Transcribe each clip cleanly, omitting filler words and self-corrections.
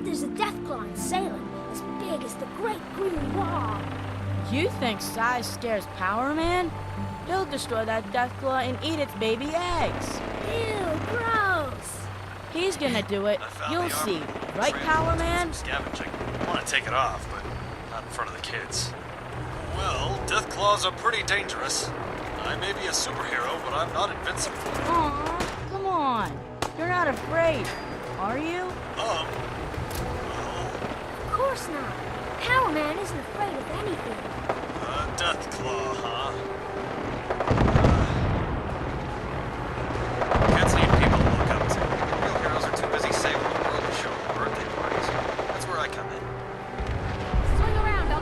heard there's a Deathclaw in Salem, as big as the Great Green Wall. You think size scares Power Man? He'll destroy that Deathclaw and eat its baby eggs. Ew, gross. He's gonna do it. You'll see. Right, Power Man? Scavenging. I want to take it off, but not in front of the kids. Well, Deathclaws are pretty dangerous. I may be a superhero, but I'm not invincible. Aw, come on. You're not afraid, are you? Well... Of course not. Power Man isn't afraid of anything. Deathclaw, huh? Kids need people to look up to. Real heroes are too busy saving the world and showing birthday parties. That's where I come in. Swing around, I'll...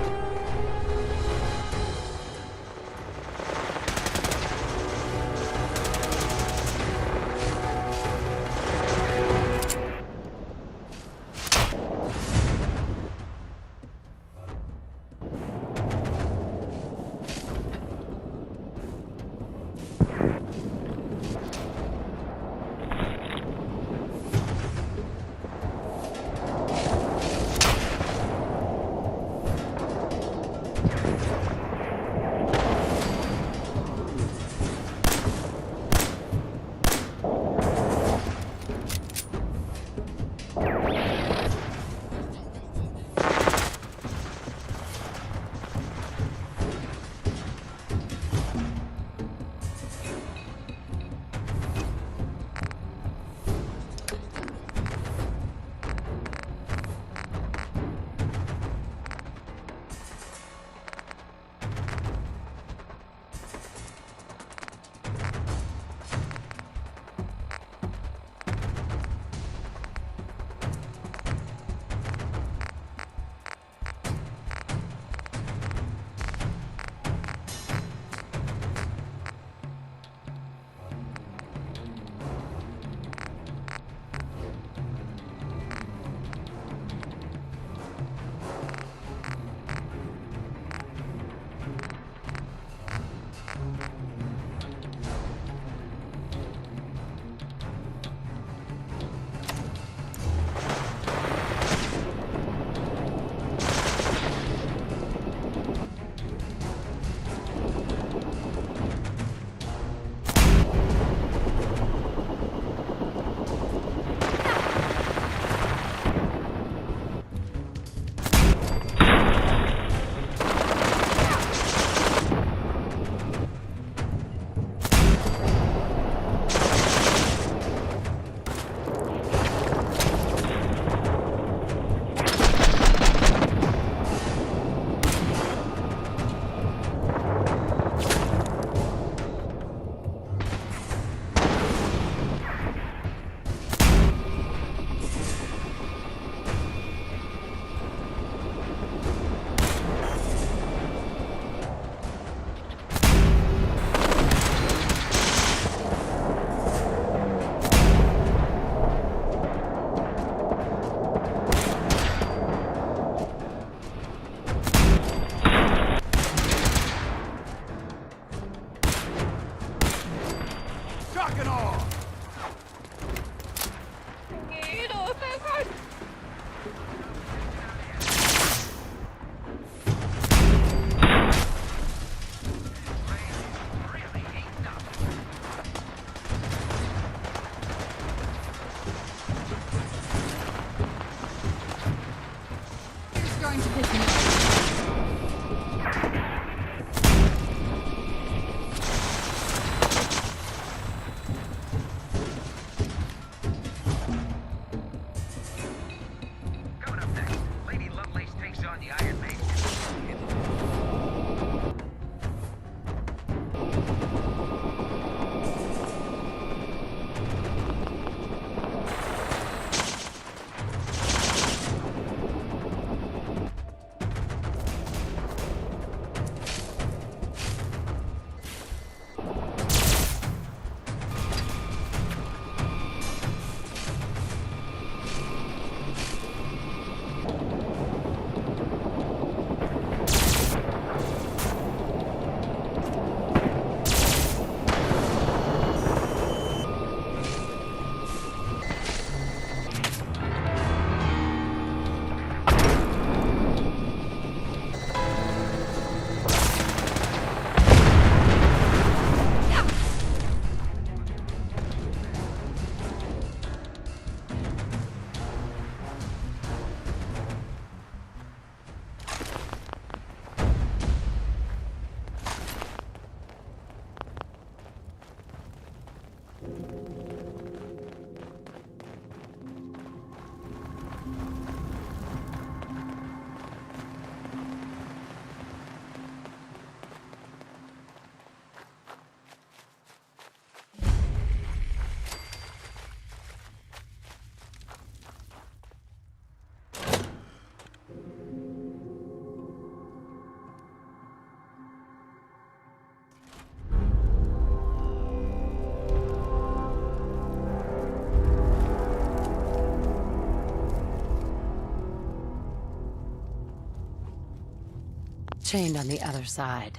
chained on the other side.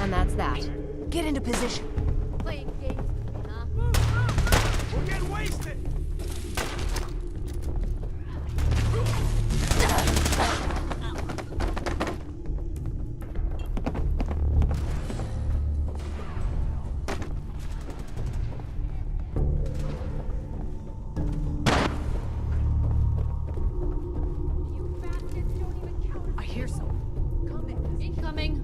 And that's that. Get into position. Playing games, huh? We're getting wasted! You bastards don't even count. I hear someone. Coming. Incoming.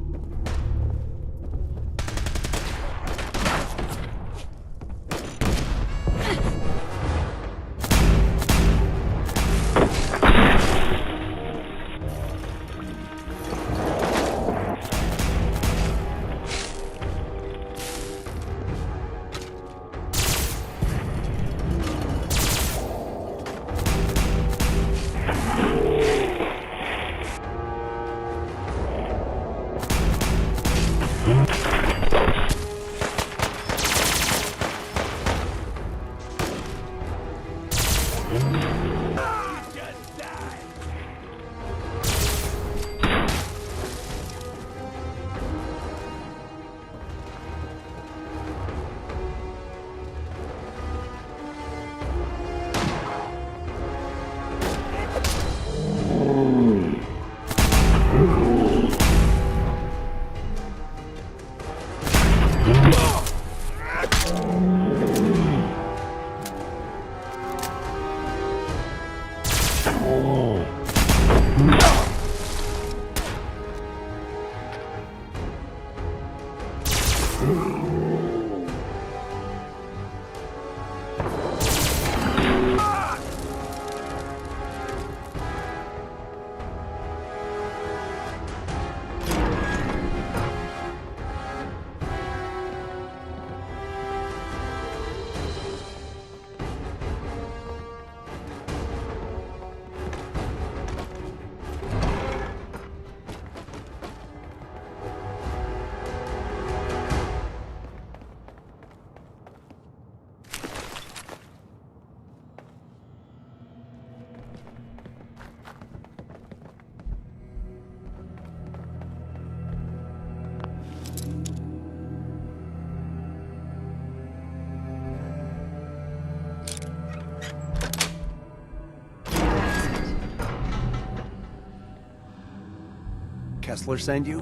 Kessler send you?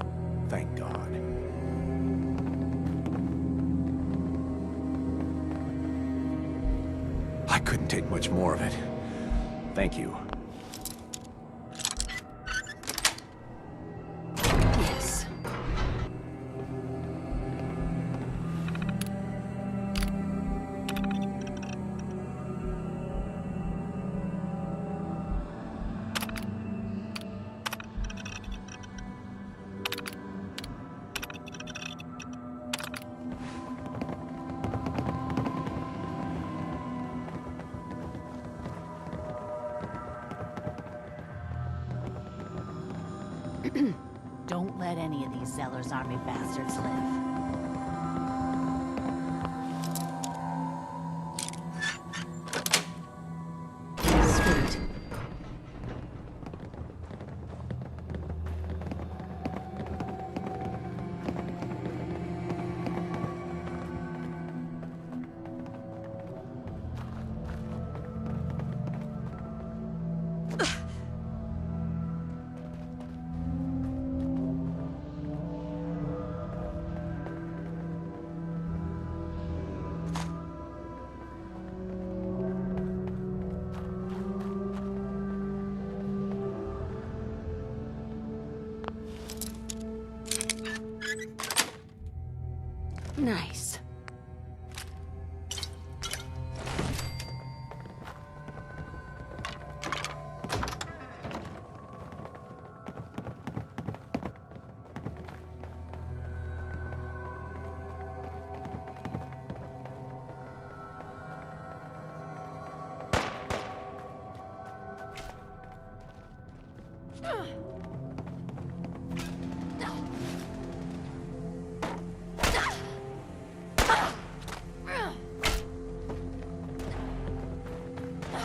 Thank God. I couldn't take much more of it. Thank you. Yes. Don't let any of these Zeller's army bastards live. Sweet. Nice.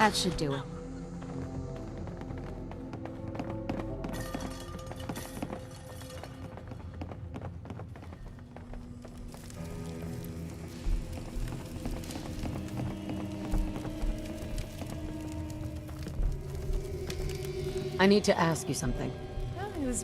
That should do it. I need to ask you something. It was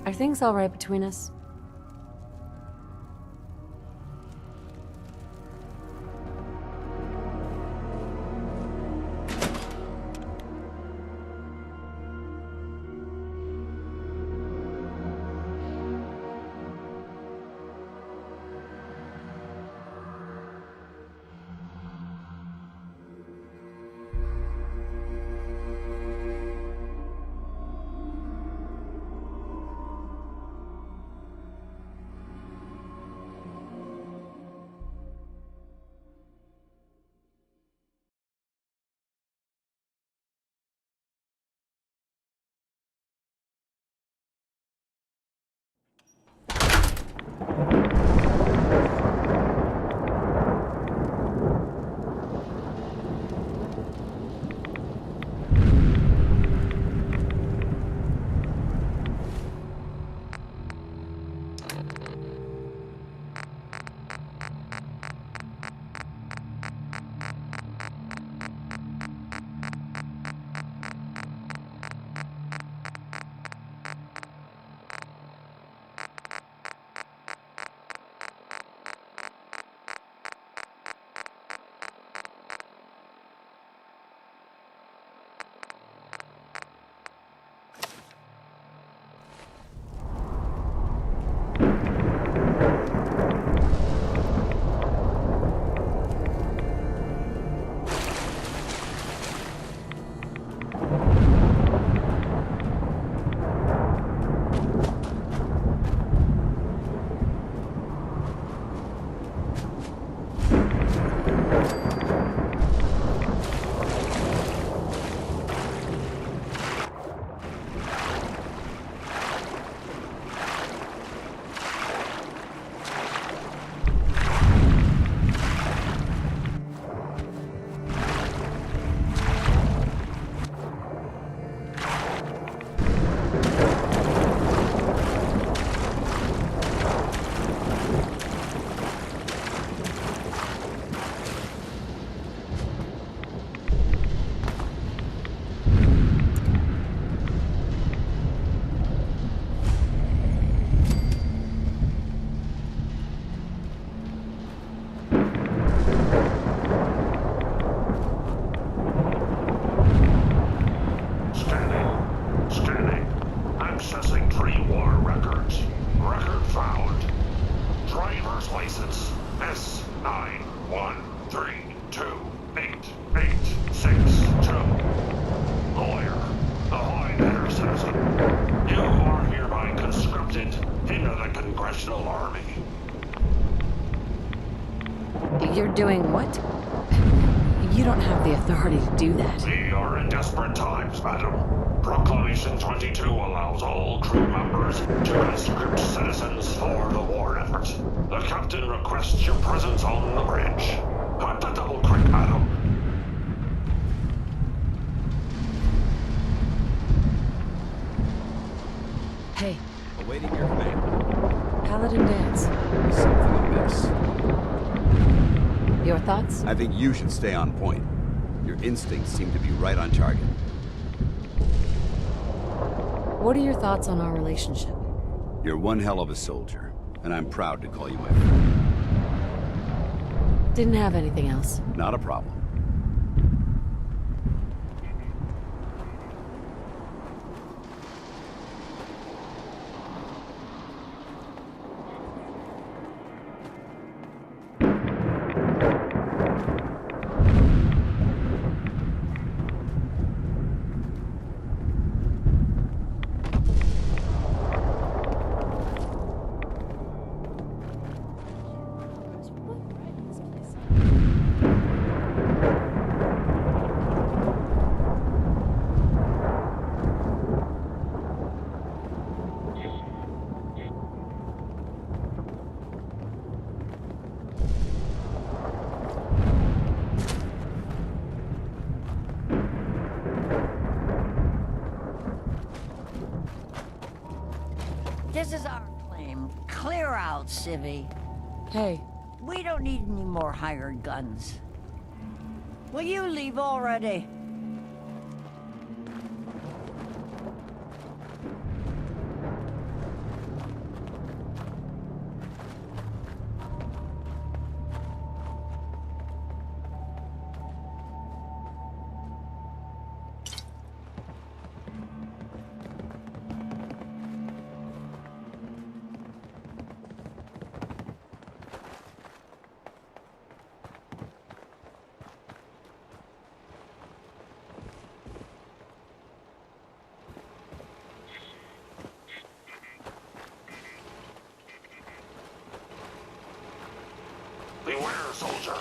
Are things all right between us? You're doing what? You don't have the authority to do that. We are in desperate times, madam. Proclamation 22 allows all crew members to conscript citizens for the war effort. The captain requests your presence on the bridge. Time to double quick, madam. Hey, Awaiting your command. Paladin dance. Something amiss. Your thoughts? I think you should stay on point. Your instincts seem to be right on target. What are your thoughts on our relationship? You're one hell of a soldier, and I'm proud to call you my friend. Didn't have anything else. Not a problem. This is our claim. Clear out, Civvy. Hey, We don't need any more hired guns. Will you leave already? Beware, soldier.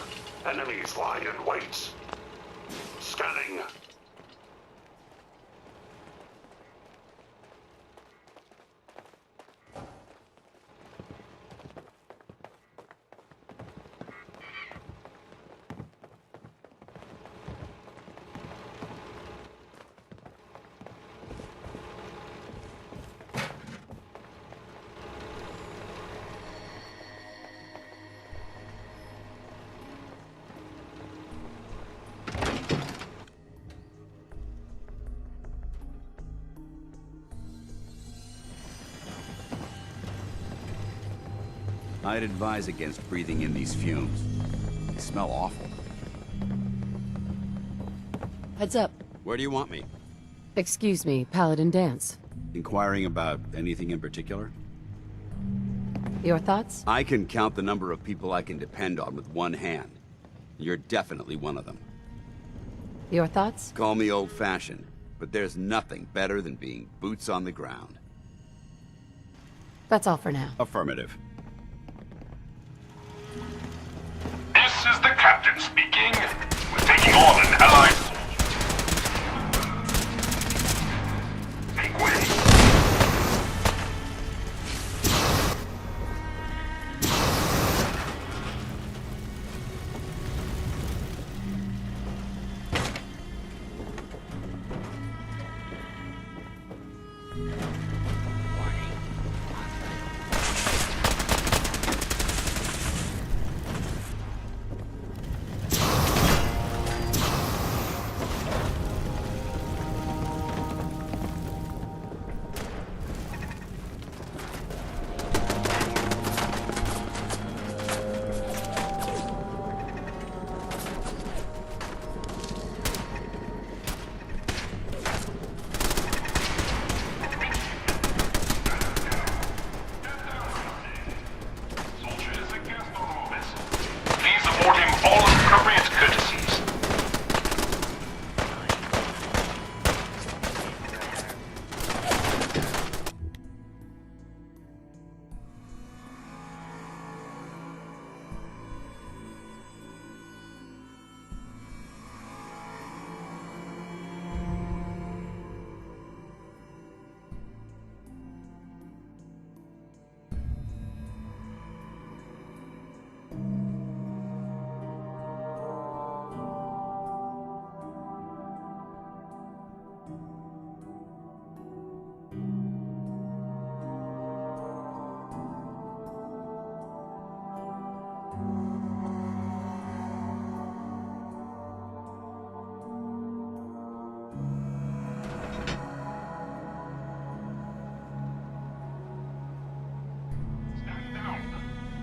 Enemies lie in wait. Scanning. I'd advise against breathing in these fumes. They smell awful. heads up. Where do you want me? Excuse me, Paladin Dance. Inquiring about anything in particular? Your thoughts? I can count the number of people I can depend on with one hand. You're definitely one of them. Your thoughts? Call me old-fashioned, but there's nothing better than being boots on the ground. That's all for now. Affirmative. This is the captain speaking. We're taking on an allied force. Make way.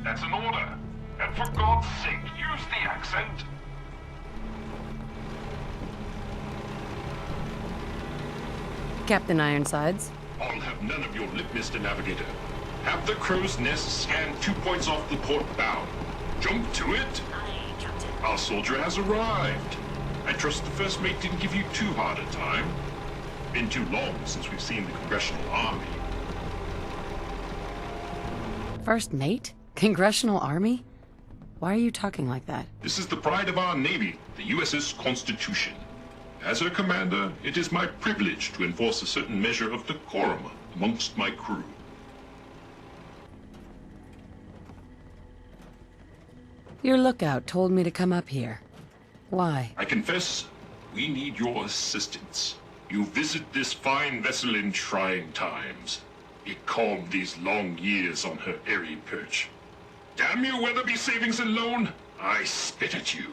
That's an order. And for God's sake, use the accent. Captain Ironsides. I'll have none of your lip, Mr. Navigator. Have the crow's nest scan 2 points off the port bow. Jump to it. Our soldier has arrived. I trust the first mate didn't give you too hard a time. Been too long since we've seen the Congressional Army. First mate? Congressional Army? Why are you talking like that? This is the pride of our Navy, the USS Constitution. As her commander, it is my privilege to enforce a certain measure of decorum amongst my crew. Your lookout told me to come up here. Why? I confess, we need your assistance. You visit this fine vessel in trying times. It calmed these long years on her airy perch. Damn you, Weatherby Savings and Loan! I spit at you.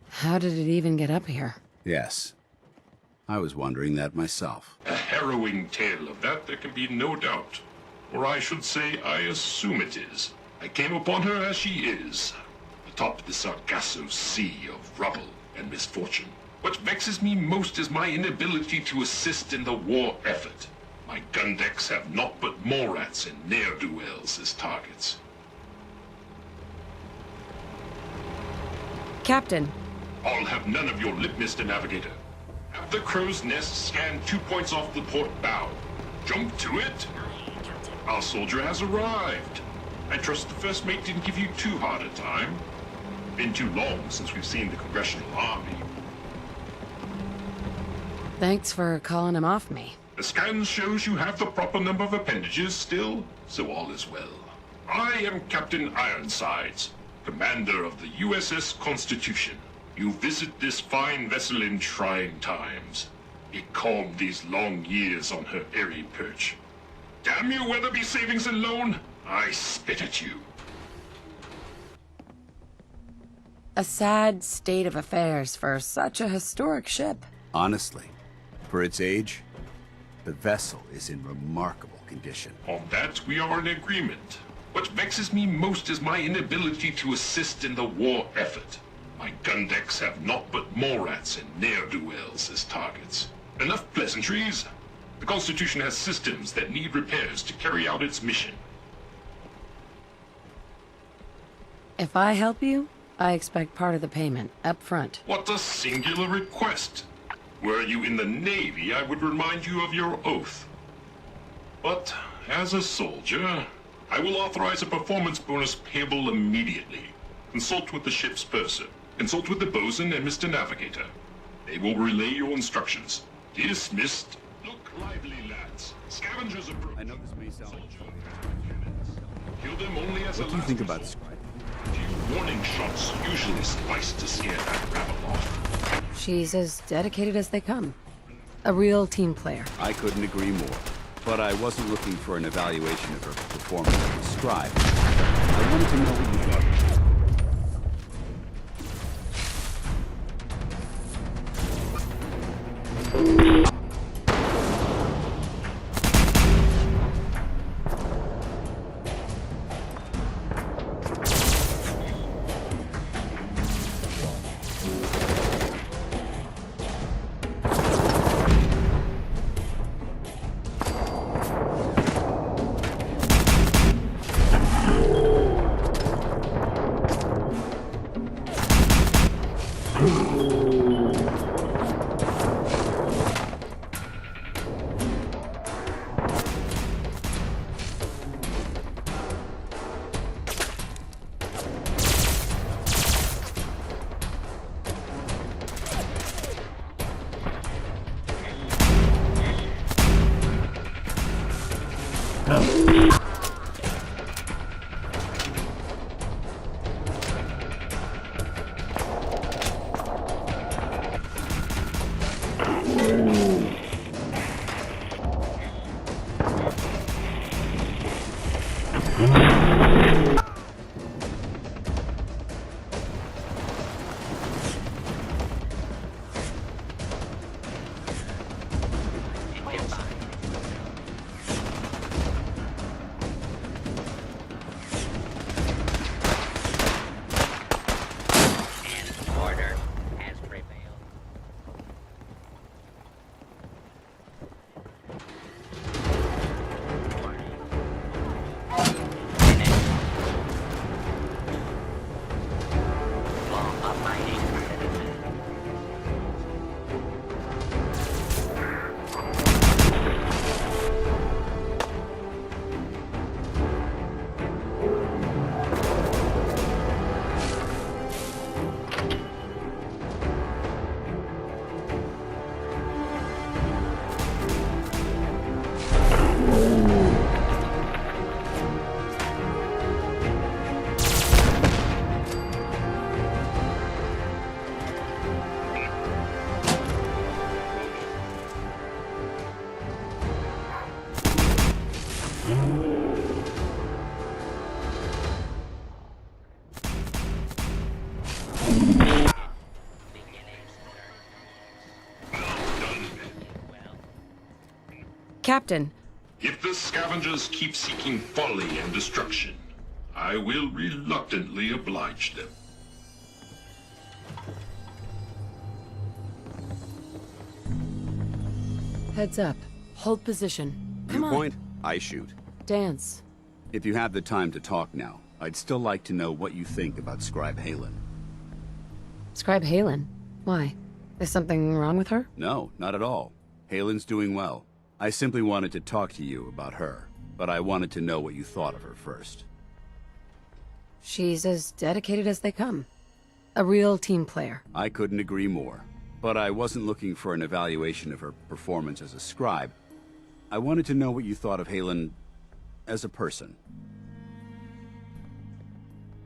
How did it even get up here? Yes. I was wondering that myself. A harrowing tale of that there can be no doubt. Or I should say, I assume it is. I came upon her as she is, atop the Sargasso sea of rubble and misfortune. What vexes me most is my inability to assist in the war effort. My gun decks have naught but morats and ne'er-do-wells as targets. Captain, I'll have none of your lip, Mr. Navigator. Have the crow's nest scan 2 points off the port bow. Jump to it. Our soldier has arrived. I trust the first mate didn't give you too hard a time. Been too long since we've seen the Congressional Army. thanks for calling him off me. The scan shows you have the proper number of appendages still, so all is well. I am Captain Ironsides, commander of the USS Constitution. You visit this fine vessel in trying times. It calmed these long years on her airy perch. Damn you, Weatherby Savings and Loan! I spit at you. A sad state of affairs for such a historic ship. Honestly, for its age, the vessel is in remarkable condition. On that, we are in agreement. What vexes me most is my inability to assist in the war effort. My gun decks have naught but morats and ne'er-do-wells as targets. Enough pleasantries. The Constitution has systems that need repairs to carry out its mission. If I help you, I expect part of the payment up front. What a singular request. Were you in the Navy, I would remind you of your oath. But as a soldier, I will authorize a performance bonus payable immediately. Consult with the ship's purser. Consult with the bosun and Mr. Navigator. They will relay your instructions. Dismissed. Look lively, lads. Scavengers approach. I know this may sound... Kill them only as What a do you last think about resort. Scribe? A few warning shots usually suffice to scare that rabble off. She's as dedicated as they come. A real team player. I couldn't agree more. But I wasn't looking for an evaluation of her performance as a scribe. I wanted to know what you thought. Captain, If the scavengers keep seeking folly and destruction, I will reluctantly oblige them. heads up. Hold position. Come on. Viewpoint, I shoot. Dance. If you have the time to talk now, I'd still like to know what you think about Scribe Halen. Scribe Halen. Why? Is something wrong with her? No, not at all. Halen's doing well. I simply wanted to talk to you about her, but I wanted to know what you thought of her first. She's as dedicated as they come. A real team player. I couldn't agree more. But I wasn't looking for an evaluation of her performance as a scribe. I wanted to know what you thought of Halen as a person.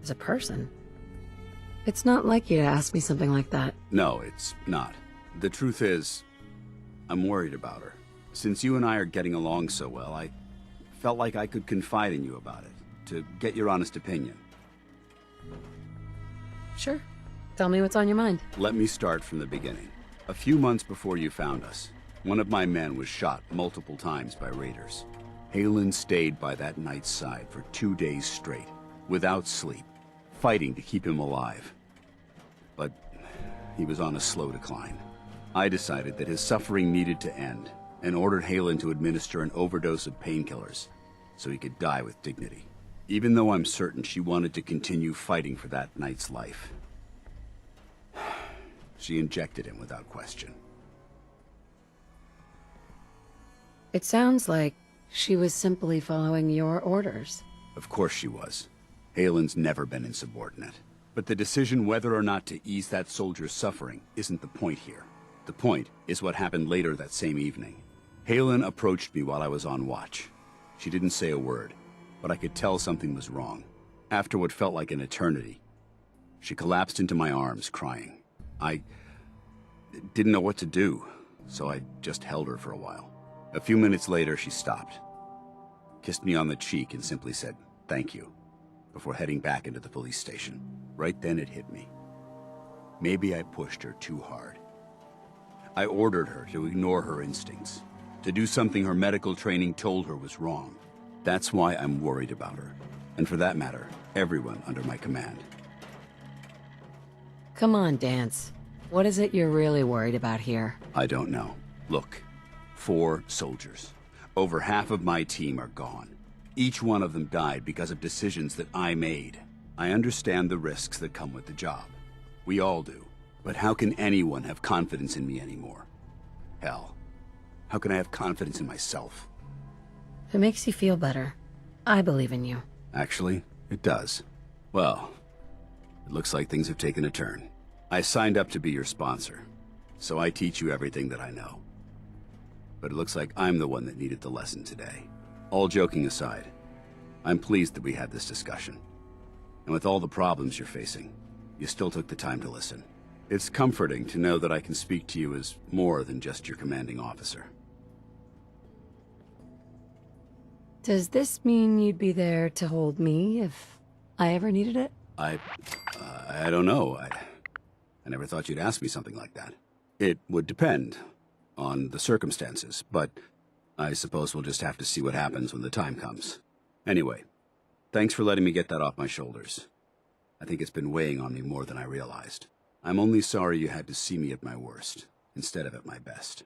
As a person? It's not like you to ask me something like that. No, it's not. The truth is, I'm worried about her. Since you and I are getting along so well, I felt like I could confide in you about it, to get your honest opinion. Sure. Tell me what's on your mind. Let me start from the beginning. A few months before you found us, one of my men was shot multiple times by raiders. Halen stayed by that knight's side for 2 days straight, without sleep, fighting to keep him alive. But he was on a slow decline. I decided that his suffering needed to end, and ordered Halen to administer an overdose of painkillers, so he could die with dignity. Even though I'm certain she wanted to continue fighting for that knight's life. She injected him without question. It sounds like she was simply following your orders. Of course she was. Halen's never been insubordinate. But the decision whether or not to ease that soldier's suffering isn't the point here. The point is what happened later that same evening. Halen approached me while I was on watch. She didn't say a word, but I could tell something was wrong. After what felt like an eternity, she collapsed into my arms, crying. I didn't know what to do, so I just held her for a while. A few minutes later, she stopped, kissed me on the cheek, and simply said, "Thank you," before heading back into the police station. Right then it hit me. Maybe I pushed her too hard. I ordered her to ignore her instincts, to do something her medical training told her was wrong. That's why I'm worried about her, and for that matter, everyone under my command. Come on, Dance. What is it you're really worried about here? I don't know. Look, 4 soldiers. Over half of my team are gone. Each one of them died because of decisions that I made. I understand the risks that come with the job. We all do. But how can anyone have confidence in me anymore? Hell, how can I have confidence in myself? If it makes you feel better, I believe in you. Actually, it does. Well, it looks like things have taken a turn. I signed up to be your sponsor, so I teach you everything that I know. But it looks like I'm the one that needed the lesson today. All joking aside, I'm pleased that we had this discussion. And with all the problems you're facing, you still took the time to listen. It's comforting to know that I can speak to you as more than just your commanding officer. Does this mean you'd be there to hold me if I ever needed it? I don't know. I never thought you'd ask me something like that. It would depend on the circumstances, but I suppose we'll just have to see what happens when the time comes. Anyway, thanks for letting me get that off my shoulders. I think it's been weighing on me more than I realized. I'm only sorry you had to see me at my worst, instead of at my best.